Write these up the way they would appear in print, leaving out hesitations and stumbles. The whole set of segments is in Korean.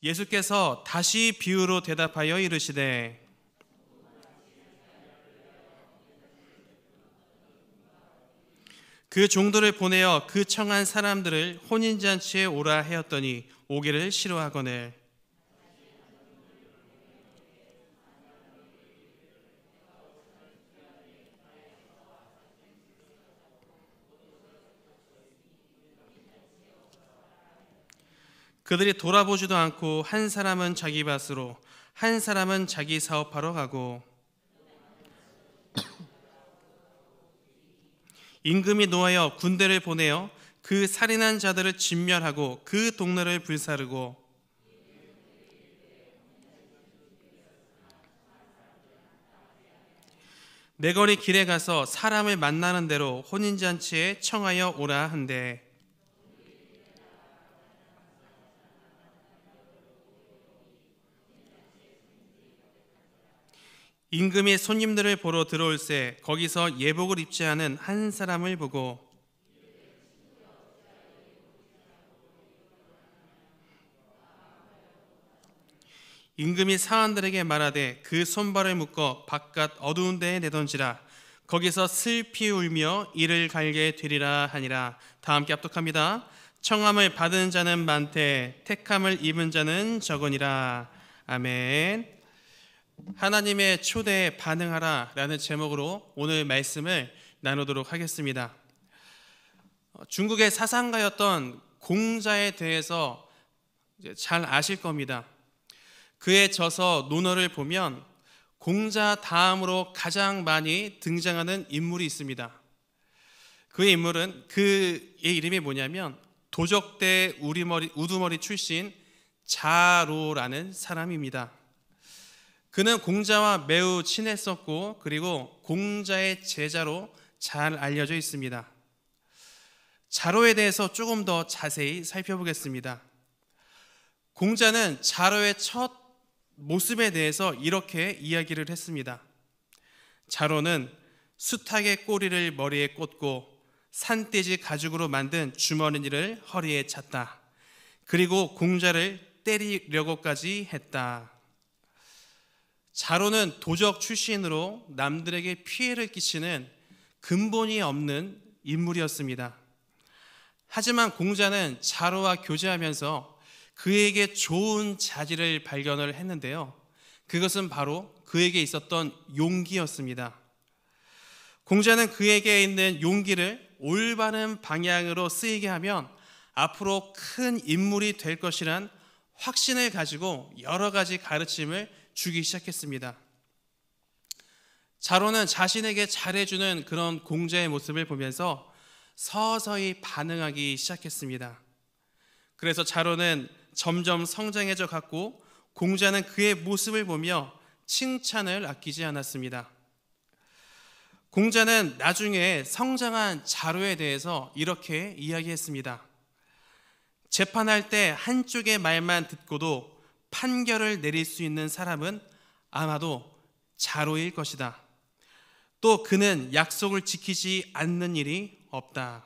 예수께서 다시 비유로 대답하여 이르시되 그 종들을 보내어 그 청한 사람들을 혼인잔치에 오라 하였더니 오기를 싫어하거늘 그들이 돌아보지도 않고 한 사람은 자기 밭으로 한 사람은 자기 사업하러 가고 임금이 노하여 군대를 보내어 그 살인한 자들을 진멸하고 그 동네를 불사르고 매거리 길에 가서 사람을 만나는 대로 혼인잔치에 청하여 오라 한대 임금이 손님들을 보러 들어올새 거기서 예복을 입지 않은 한 사람을 보고 임금이 사환들에게 말하되 그 손발을 묶어 바깥 어두운 데에 내던지라 거기서 슬피 울며 이를 갈게 되리라 하니라. 다 함께 합독합니다. 청함을 받은 자는 많되 택함을 입은 자는 적으니라. 아멘. 하나님의 초대에 반응하라 라는 제목으로 오늘 말씀을 나누도록 하겠습니다. 중국의 사상가였던 공자에 대해서 잘 아실 겁니다. 그의 저서 논어를 보면 공자 다음으로 가장 많이 등장하는 인물이 있습니다. 그의 인물은 그의 이름이 뭐냐면 도적대 우두머리 출신 자로라는 사람입니다. 그는 공자와 매우 친했었고 그리고 공자의 제자로 잘 알려져 있습니다. 자로에 대해서 조금 더 자세히 살펴보겠습니다. 공자는 자로의 첫 모습에 대해서 이렇게 이야기를 했습니다. 자로는 수탉의 꼬리를 머리에 꽂고 산돼지 가죽으로 만든 주머니를 허리에 찼다. 그리고 공자를 때리려고까지 했다. 자로는 도적 출신으로 남들에게 피해를 끼치는 근본이 없는 인물이었습니다. 하지만 공자는 자로와 교제하면서 그에게 좋은 자질을 발견을 했는데요. 그것은 바로 그에게 있었던 용기였습니다. 공자는 그에게 있는 용기를 올바른 방향으로 쓰이게 하면 앞으로 큰 인물이 될 것이란 확신을 가지고 여러 가지 가르침을 주기 시작했습니다. 자로는 자신에게 잘해주는 그런 공자의 모습을 보면서 서서히 반응하기 시작했습니다. 그래서 자로는 점점 성장해져 갔고 공자는 그의 모습을 보며 칭찬을 아끼지 않았습니다. 공자는 나중에 성장한 자로에 대해서 이렇게 이야기했습니다. 재판할 때 한쪽의 말만 듣고도 판결을 내릴 수 있는 사람은 아마도 자로일 것이다. 또 그는 약속을 지키지 않는 일이 없다.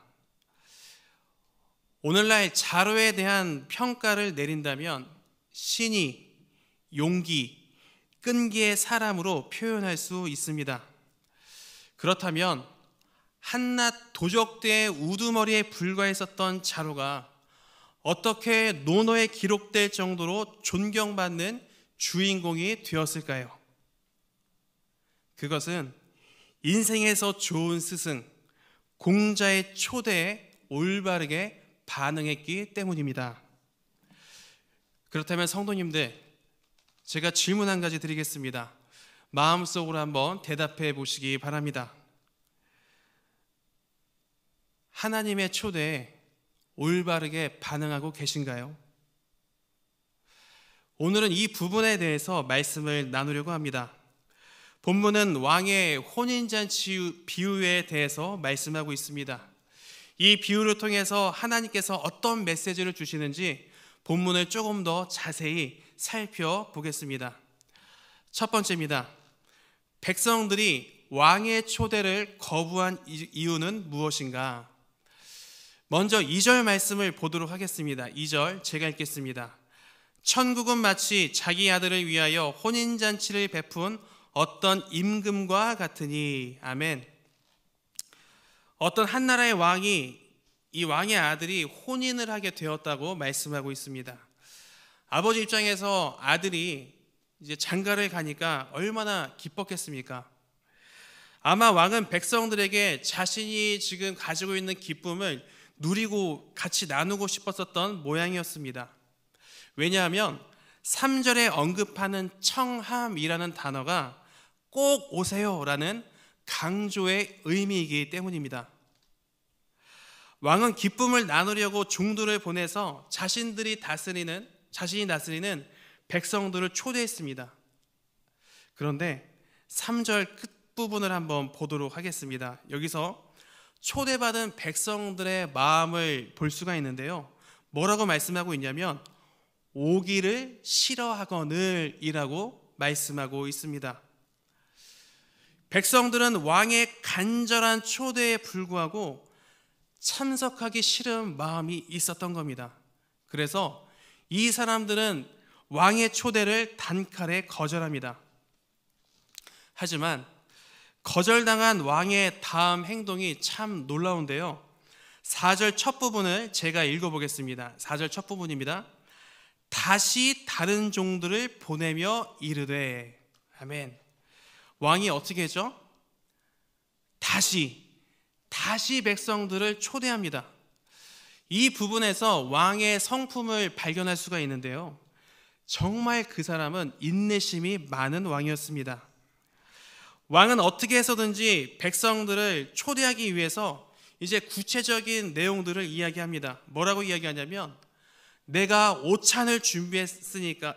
오늘날 자로에 대한 평가를 내린다면 신이, 용기, 끈기의 사람으로 표현할 수 있습니다. 그렇다면 한낱 도적대의 우두머리에 불과했었던 자로가 어떻게 논어에 기록될 정도로 존경받는 주인공이 되었을까요? 그것은 인생에서 좋은 스승, 공자의 초대에 올바르게 반응했기 때문입니다. 그렇다면 성도님들, 제가 질문 한 가지 드리겠습니다. 마음속으로 한번 대답해 보시기 바랍니다. 하나님의 초대에 올바르게 반응하고 계신가요? 오늘은 이 부분에 대해서 말씀을 나누려고 합니다. 본문은 왕의 혼인잔치 비유에 대해서 말씀하고 있습니다. 이 비유를 통해서 하나님께서 어떤 메시지를 주시는지 본문을 조금 더 자세히 살펴보겠습니다. 첫 번째입니다. 백성들이 왕의 초대를 거부한 이유는 무엇인가? 먼저 2절 말씀을 보도록 하겠습니다. 2절 제가 읽겠습니다. 천국은 마치 자기 아들을 위하여 혼인잔치를 베푼 어떤 임금과 같으니. 아멘. 어떤 한 나라의 왕이, 이 왕의 아들이 혼인을 하게 되었다고 말씀하고 있습니다. 아버지 입장에서 아들이 이제 장가를 가니까 얼마나 기뻤겠습니까? 아마 왕은 백성들에게 자신이 지금 가지고 있는 기쁨을 누리고 같이 나누고 싶었었던 모양이었습니다. 왜냐하면 3절에 언급하는 청함이라는 단어가 꼭 오세요라는 강조의 의미이기 때문입니다. 왕은 기쁨을 나누려고 종들을 보내서 자신이 다스리는 백성들을 초대했습니다. 그런데 3절 끝부분을 한번 보도록 하겠습니다. 여기서 초대받은 백성들의 마음을 볼 수가 있는데요. 뭐라고 말씀하고 있냐면 오기를 싫어하거늘 이라고 말씀하고 있습니다. 백성들은 왕의 간절한 초대에 불구하고 참석하기 싫은 마음이 있었던 겁니다. 그래서 이 사람들은 왕의 초대를 단칼에 거절합니다. 하지만 거절당한 왕의 다음 행동이 참 놀라운데요. 4절 첫 부분을 제가 읽어보겠습니다. 4절 첫 부분입니다. 다시 다른 종들을 보내며 이르되. 아멘. 왕이 어떻게 했죠? 다시 백성들을 초대합니다. 이 부분에서 왕의 성품을 발견할 수가 있는데요. 정말 그 사람은 인내심이 많은 왕이었습니다. 왕은 어떻게 해서든지 백성들을 초대하기 위해서 이제 구체적인 내용들을 이야기합니다. 뭐라고 이야기하냐면 내가 오찬을 준비했습니다.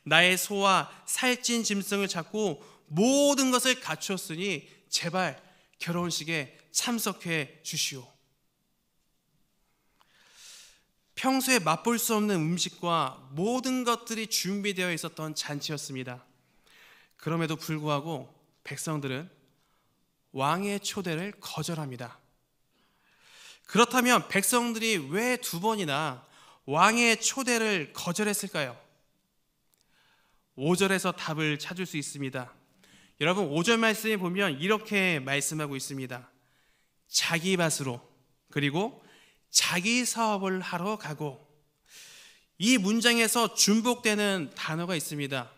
나의 소와 살찐 짐승을 잡고 모든 것을 갖추었으니 제발 결혼식에 참석해 주시오. 평소에 맛볼 수 없는 음식과 모든 것들이 준비되어 있었던 잔치였습니다. 그럼에도 불구하고 백성들은 왕의 초대를 거절합니다. 그렇다면 백성들이 왜 2번이나 왕의 초대를 거절했을까요? 5절에서 답을 찾을 수 있습니다. 여러분 5절 말씀에 보면 이렇게 말씀하고 있습니다. 자기 밭으로 그리고 자기 사업을 하러 가고. 이 문장에서 중복되는 단어가 있습니다.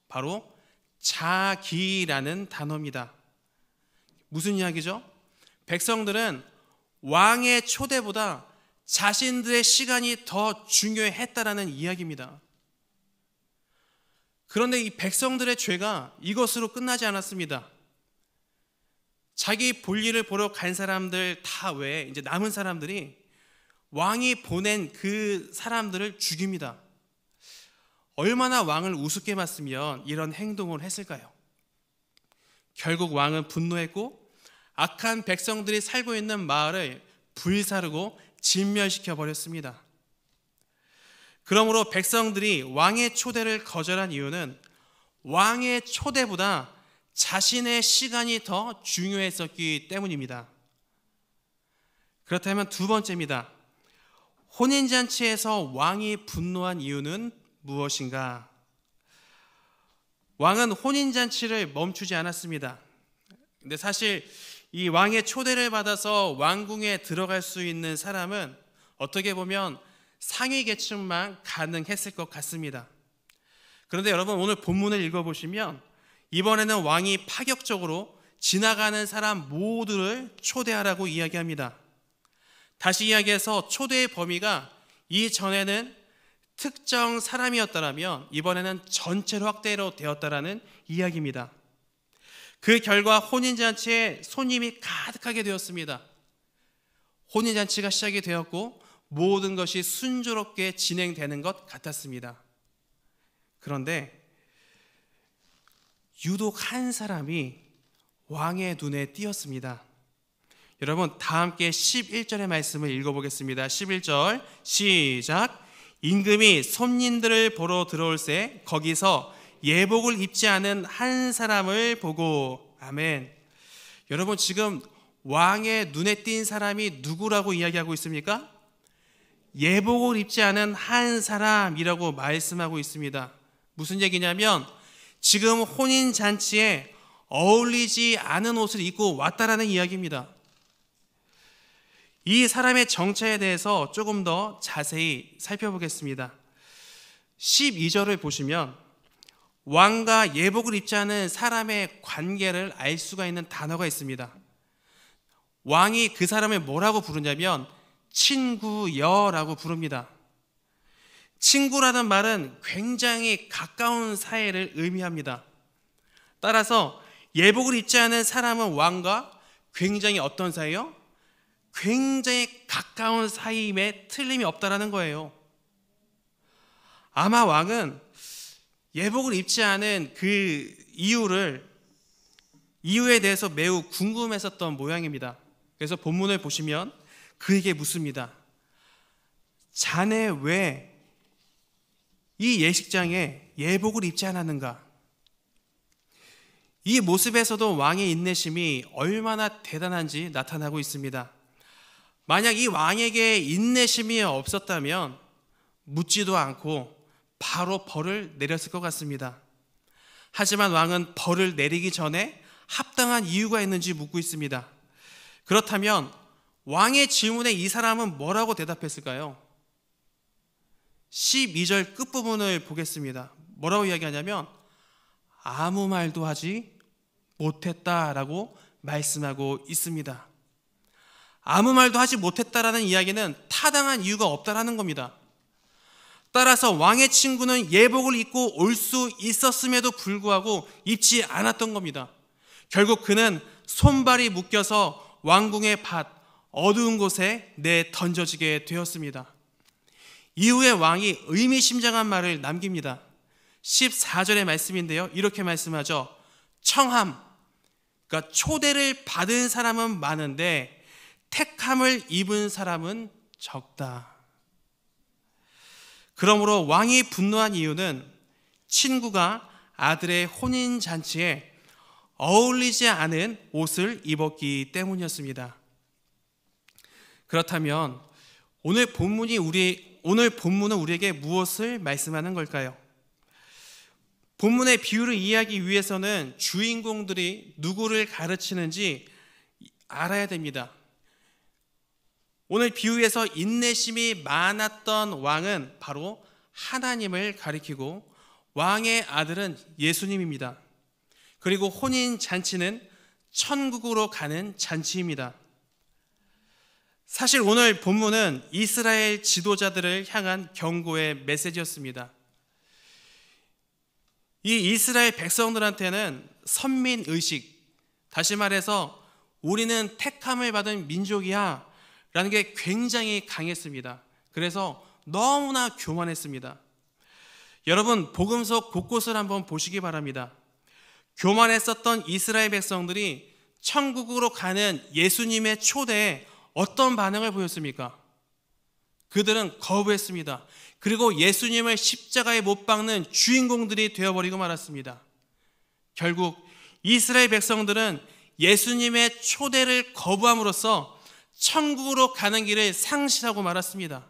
바로 자기라는 단어입니다. 무슨 이야기죠? 백성들은 왕의 초대보다 자신들의 시간이 더 중요했다라는 이야기입니다. 그런데 이 백성들의 죄가 이것으로 끝나지 않았습니다. 자기 볼일을 보러 간 사람들 다 외에 이제 남은 사람들이 왕이 보낸 그 사람들을 죽입니다. 얼마나 왕을 우습게 봤으면 이런 행동을 했을까요? 결국 왕은 분노했고 악한 백성들이 살고 있는 마을을 불사르고 진멸시켜 버렸습니다. 그러므로 백성들이 왕의 초대를 거절한 이유는 왕의 초대보다 자신의 시간이 더 중요했었기 때문입니다. 그렇다면 2번째입니다. 혼인잔치에서 왕이 분노한 이유는 무엇인가? 왕은 혼인잔치를 멈추지 않았습니다. 근데 사실 이 왕의 초대를 받아서 왕궁에 들어갈 수 있는 사람은 어떻게 보면 상위 계층만 가능했을 것 같습니다. 그런데 여러분 오늘 본문을 읽어보시면 이번에는 왕이 파격적으로 지나가는 사람 모두를 초대하라고 이야기합니다. 다시 이야기해서 초대의 범위가 이전에는 특정 사람이었다면 이번에는 전체로 확대로 되었다라는 이야기입니다. 그 결과 혼인잔치에 손님이 가득하게 되었습니다. 혼인잔치가 시작이 되었고 모든 것이 순조롭게 진행되는 것 같았습니다. 그런데 유독 한 사람이 왕의 눈에 띄었습니다. 여러분 다 함께 11절의 말씀을 읽어보겠습니다. 11절 시작. 임금이 손님들을 보러 들어올새 거기서 예복을 입지 않은 한 사람을 보고. 아멘. 여러분 지금 왕의 눈에 띈 사람이 누구라고 이야기하고 있습니까? 예복을 입지 않은 한 사람이라고 말씀하고 있습니다. 무슨 얘기냐면 지금 혼인잔치에 어울리지 않은 옷을 입고 왔다라는 이야기입니다. 이 사람의 정체에 대해서 조금 더 자세히 살펴보겠습니다. 12절을 보시면 왕과 예복을 입지 않은 사람의 관계를 알 수가 있는 단어가 있습니다. 왕이 그 사람을 뭐라고 부르냐면 친구여라고 부릅니다. 친구라는 말은 굉장히 가까운 사이를 의미합니다. 따라서 예복을 입지 않은 사람은 왕과 굉장히 어떤 사이요? 굉장히 가까운 사이임에 틀림이 없다라는 거예요. 아마 왕은 예복을 입지 않은 그 이유에 대해서 매우 궁금했었던 모양입니다. 그래서 본문을 보시면 그에게 묻습니다. 자네 왜 이 예식장에 예복을 입지 않았는가? 이 모습에서도 왕의 인내심이 얼마나 대단한지 나타나고 있습니다. 만약 이 왕에게 인내심이 없었다면 묻지도 않고 바로 벌을 내렸을 것 같습니다. 하지만 왕은 벌을 내리기 전에 합당한 이유가 있는지 묻고 있습니다. 그렇다면 왕의 질문에 이 사람은 뭐라고 대답했을까요? 12절 끝부분을 보겠습니다. 뭐라고 이야기하냐면 아무 말도 하지 못했다라고 말씀하고 있습니다. 아무 말도 하지 못했다라는 이야기는 타당한 이유가 없다라는 겁니다. 따라서 왕의 친구는 예복을 입고 올 수 있었음에도 불구하고 입지 않았던 겁니다. 결국 그는 손발이 묶여서 왕궁의 밭 어두운 곳에 내던져지게 되었습니다. 이후에 왕이 의미심장한 말을 남깁니다. 14절의 말씀인데요, 이렇게 말씀하죠. 청함, 그러니까 초대를 받은 사람은 많은데 택함을 입은 사람은 적다. 그러므로 왕이 분노한 이유는 친구가 아들의 혼인잔치에 어울리지 않은 옷을 입었기 때문이었습니다. 그렇다면 오늘 본문은 우리에게 무엇을 말씀하는 걸까요? 본문의 비유를 이해하기 위해서는 주인공들이 누구를 가르치는지 알아야 됩니다. 오늘 비유에서 인내심이 많았던 왕은 바로 하나님을 가리키고 왕의 아들은 예수님입니다. 그리고 혼인잔치는 천국으로 가는 잔치입니다. 사실 오늘 본문은 이스라엘 지도자들을 향한 경고의 메시지였습니다. 이 이스라엘 백성들한테는 선민의식, 다시 말해서 우리는 택함을 받은 민족이야 라는 게 굉장히 강했습니다. 그래서 너무나 교만했습니다. 여러분, 복음서 곳곳을 한번 보시기 바랍니다. 교만했었던 이스라엘 백성들이 천국으로 가는 예수님의 초대에 어떤 반응을 보였습니까? 그들은 거부했습니다. 그리고 예수님을 십자가에 못 박는 주인공들이 되어버리고 말았습니다. 결국 이스라엘 백성들은 예수님의 초대를 거부함으로써 천국으로 가는 길을 상실하고 말았습니다.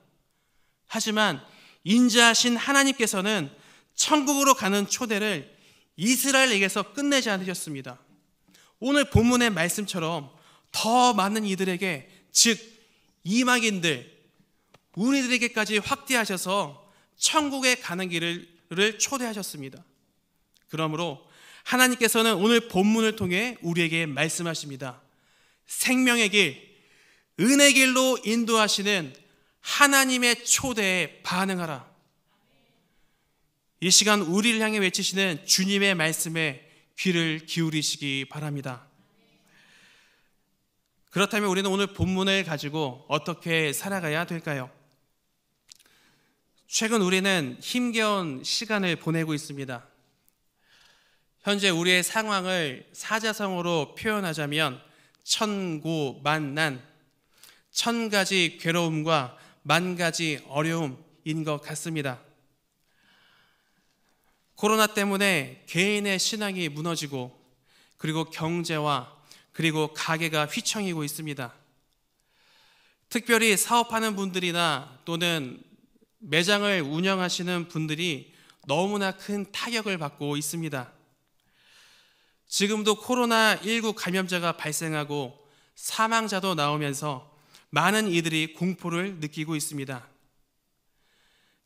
하지만 인자하신 하나님께서는 천국으로 가는 초대를 이스라엘에게서 끝내지 않으셨습니다. 오늘 본문의 말씀처럼 더 많은 이들에게, 즉 이방인들, 우리들에게까지 확대하셔서 천국에 가는 길을 초대하셨습니다. 그러므로 하나님께서는 오늘 본문을 통해 우리에게 말씀하십니다. 생명의 길, 은혜의 길로 인도하시는 하나님의 초대에 반응하라. 이 시간 우리를 향해 외치시는 주님의 말씀에 귀를 기울이시기 바랍니다. 그렇다면 우리는 오늘 본문을 가지고 어떻게 살아가야 될까요? 최근 우리는 힘겨운 시간을 보내고 있습니다. 현재 우리의 상황을 사자성어로 표현하자면 천고만난, 천 가지 괴로움과 만 가지 어려움인 것 같습니다. 코로나 때문에 개인의 신앙이 무너지고, 그리고 경제와 그리고 가계가 휘청이고 있습니다. 특별히 사업하는 분들이나 또는 매장을 운영하시는 분들이 너무나 큰 타격을 받고 있습니다. 지금도 코로나19 감염자가 발생하고 사망자도 나오면서 많은 이들이 공포를 느끼고 있습니다.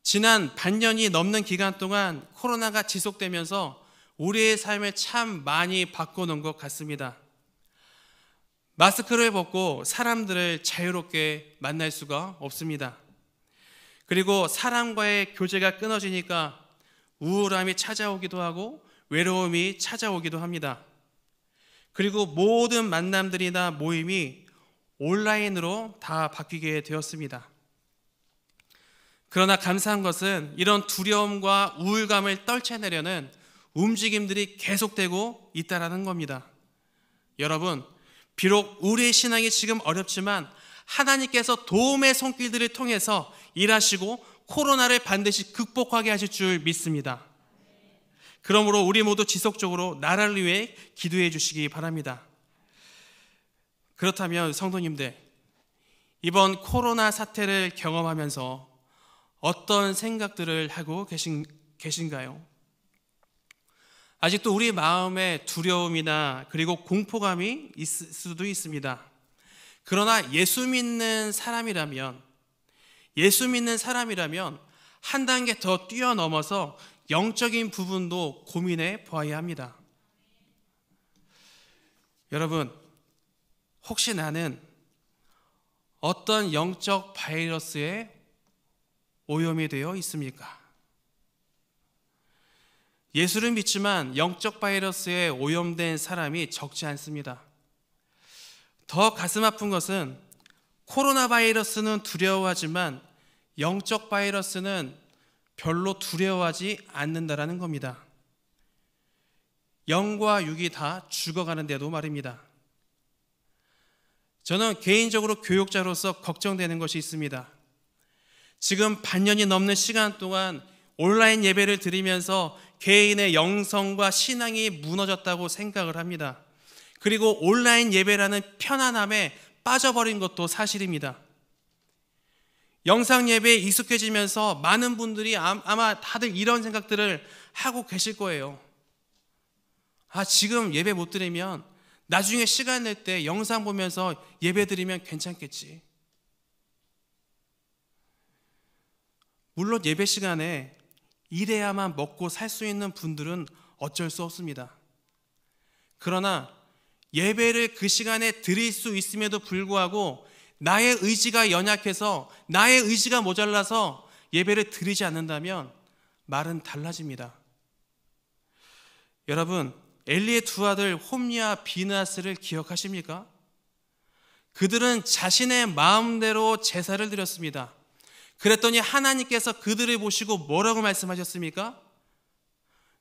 지난 반년이 넘는 기간 동안 코로나가 지속되면서 우리의 삶을 참 많이 바꿔놓은 것 같습니다. 마스크를 벗고 사람들을 자유롭게 만날 수가 없습니다. 그리고 사람과의 교제가 끊어지니까 우울함이 찾아오기도 하고 외로움이 찾아오기도 합니다. 그리고 모든 만남들이나 모임이 온라인으로 다 바뀌게 되었습니다. 그러나 감사한 것은 이런 두려움과 우울감을 떨쳐내려는 움직임들이 계속되고 있다는 겁니다. 여러분, 비록 우리의 신앙이 지금 어렵지만 하나님께서 도움의 손길들을 통해서 일하시고 코로나를 반드시 극복하게 하실 줄 믿습니다. 그러므로 우리 모두 지속적으로 나라를 위해 기도해 주시기 바랍니다. 그렇다면 성도님들, 이번 코로나 사태를 경험하면서 어떤 생각들을 하고 계신가요? 아직도 우리 마음에 두려움이나 그리고 공포감이 있을 수도 있습니다. 그러나 예수 믿는 사람이라면 한 단계 더 뛰어넘어서 영적인 부분도 고민해 보아야 합니다. 여러분, 혹시 나는 어떤 영적 바이러스에 오염이 되어 있습니까? 예수를 믿지만 영적 바이러스에 오염된 사람이 적지 않습니다. 더 가슴 아픈 것은 코로나 바이러스는 두려워하지만 영적 바이러스는 별로 두려워하지 않는다라는 겁니다. 영과 육이 다 죽어가는데도 말입니다. 저는 개인적으로 교육자로서 걱정되는 것이 있습니다. 지금 반년이 넘는 시간 동안 온라인 예배를 드리면서 개인의 영성과 신앙이 무너졌다고 생각을 합니다. 그리고 온라인 예배라는 편안함에 빠져버린 것도 사실입니다. 영상 예배에 익숙해지면서 많은 분들이 아마 다들 이런 생각들을 하고 계실 거예요. 지금 예배 못 드리면 나중에 시간 낼 때 영상 보면서 예배 드리면 괜찮겠지. 물론 예배 시간에 일해야만 먹고 살 수 있는 분들은 어쩔 수 없습니다. 그러나 예배를 그 시간에 드릴 수 있음에도 불구하고 나의 의지가 연약해서 나의 의지가 모자라서 예배를 드리지 않는다면 말은 달라집니다. 여러분, 엘리의 두 아들 홈리와 비느하스를 기억하십니까? 그들은 자신의 마음대로 제사를 드렸습니다. 그랬더니 하나님께서 그들을 보시고 뭐라고 말씀하셨습니까?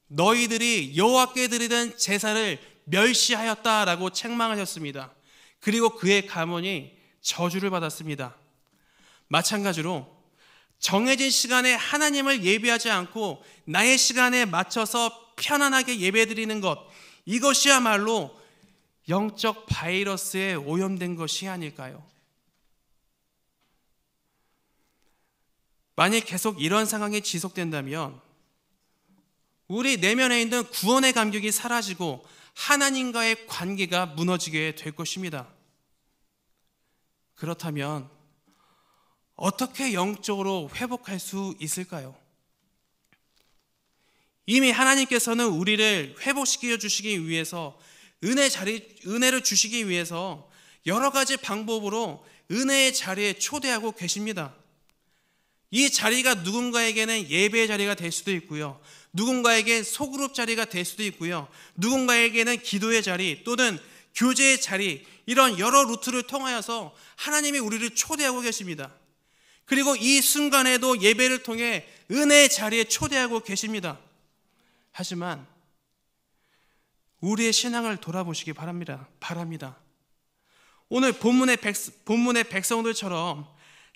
너희들이 여호와께 드리던 제사를 멸시하였다라고 책망하셨습니다. 그리고 그의 가문이 저주를 받았습니다. 마찬가지로 정해진 시간에 하나님을 예배하지 않고 나의 시간에 맞춰서 편안하게 예배드리는 것, 이것이야말로 영적 바이러스에 오염된 것이 아닐까요? 만약 계속 이런 상황이 지속된다면 우리 내면에 있는 구원의 감격이 사라지고 하나님과의 관계가 무너지게 될 것입니다. 그렇다면 어떻게 영적으로 회복할 수 있을까요? 이미 하나님께서는 우리를 회복시켜 주시기 위해서 은혜를 주시기 위해서 여러 가지 방법으로 은혜의 자리에 초대하고 계십니다. 이 자리가 누군가에게는 예배의 자리가 될 수도 있고요, 누군가에게 소그룹 자리가 될 수도 있고요, 누군가에게는 기도의 자리 또는 교제의 자리, 이런 여러 루트를 통하여서 하나님이 우리를 초대하고 계십니다. 그리고 이 순간에도 예배를 통해 은혜의 자리에 초대하고 계십니다. 하지만 우리의 신앙을 돌아보시기 바랍니다. 오늘 본문의 백성들처럼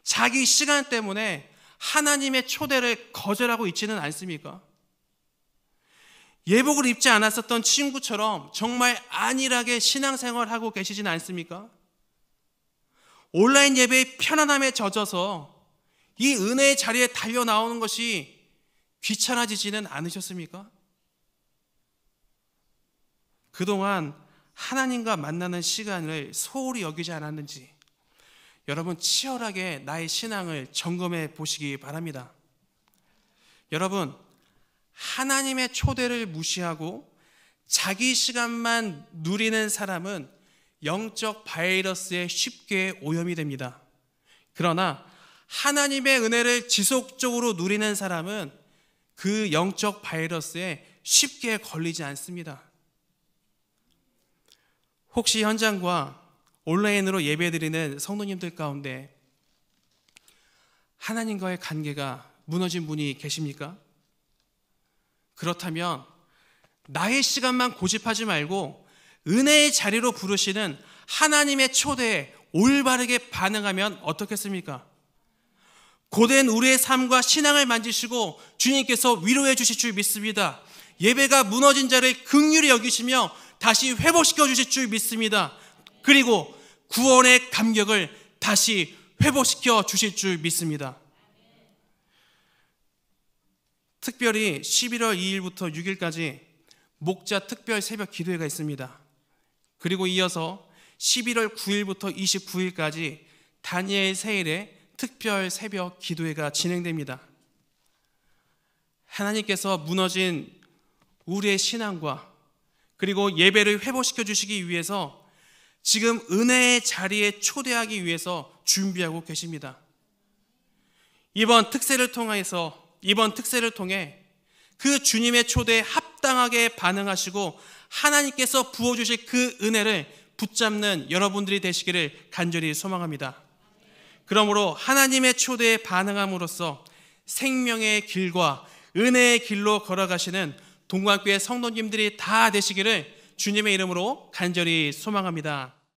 자기 시간 때문에 하나님의 초대를 거절하고 있지는 않습니까? 예복을 입지 않았었던 친구처럼 정말 안일하게 신앙생활하고 계시진 않습니까? 온라인 예배의 편안함에 젖어서 이 은혜의 자리에 달려 나오는 것이 귀찮아지지는 않으셨습니까? 그동안 하나님과 만나는 시간을 소홀히 여기지 않았는지 여러분 치열하게 나의 신앙을 점검해 보시기 바랍니다. 여러분, 하나님의 초대를 무시하고 자기 시간만 누리는 사람은 영적 바이러스에 쉽게 오염이 됩니다. 그러나 하나님의 은혜를 지속적으로 누리는 사람은 그 영적 바이러스에 쉽게 걸리지 않습니다. 혹시 현장과 온라인으로 예배드리는 성도님들 가운데 하나님과의 관계가 무너진 분이 계십니까? 그렇다면 나의 시간만 고집하지 말고 은혜의 자리로 부르시는 하나님의 초대에 올바르게 반응하면 어떻겠습니까? 고된 우리의 삶과 신앙을 만지시고 주님께서 위로해 주실 줄 믿습니다. 예배가 무너진 자를 긍휼히 여기시며 다시 회복시켜 주실 줄 믿습니다. 그리고 구원의 감격을 다시 회복시켜 주실 줄 믿습니다. 특별히 11월 2일부터 6일까지 목자 특별 새벽 기도회가 있습니다. 그리고 이어서 11월 9일부터 29일까지 다니엘 세일의 특별 새벽 기도회가 진행됩니다. 하나님께서 무너진 우리의 신앙과 그리고 예배를 회복시켜 주시기 위해서 지금 은혜의 자리에 초대하기 위해서 준비하고 계십니다. 이번 특세를 통해 그 주님의 초대에 합당하게 반응하시고 하나님께서 부어주실 그 은혜를 붙잡는 여러분들이 되시기를 간절히 소망합니다. 그러므로 하나님의 초대에 반응함으로써 생명의 길과 은혜의 길로 걸어가시는 동관교회 성도님들이 다 되시기를 주님의 이름으로 간절히 소망합니다.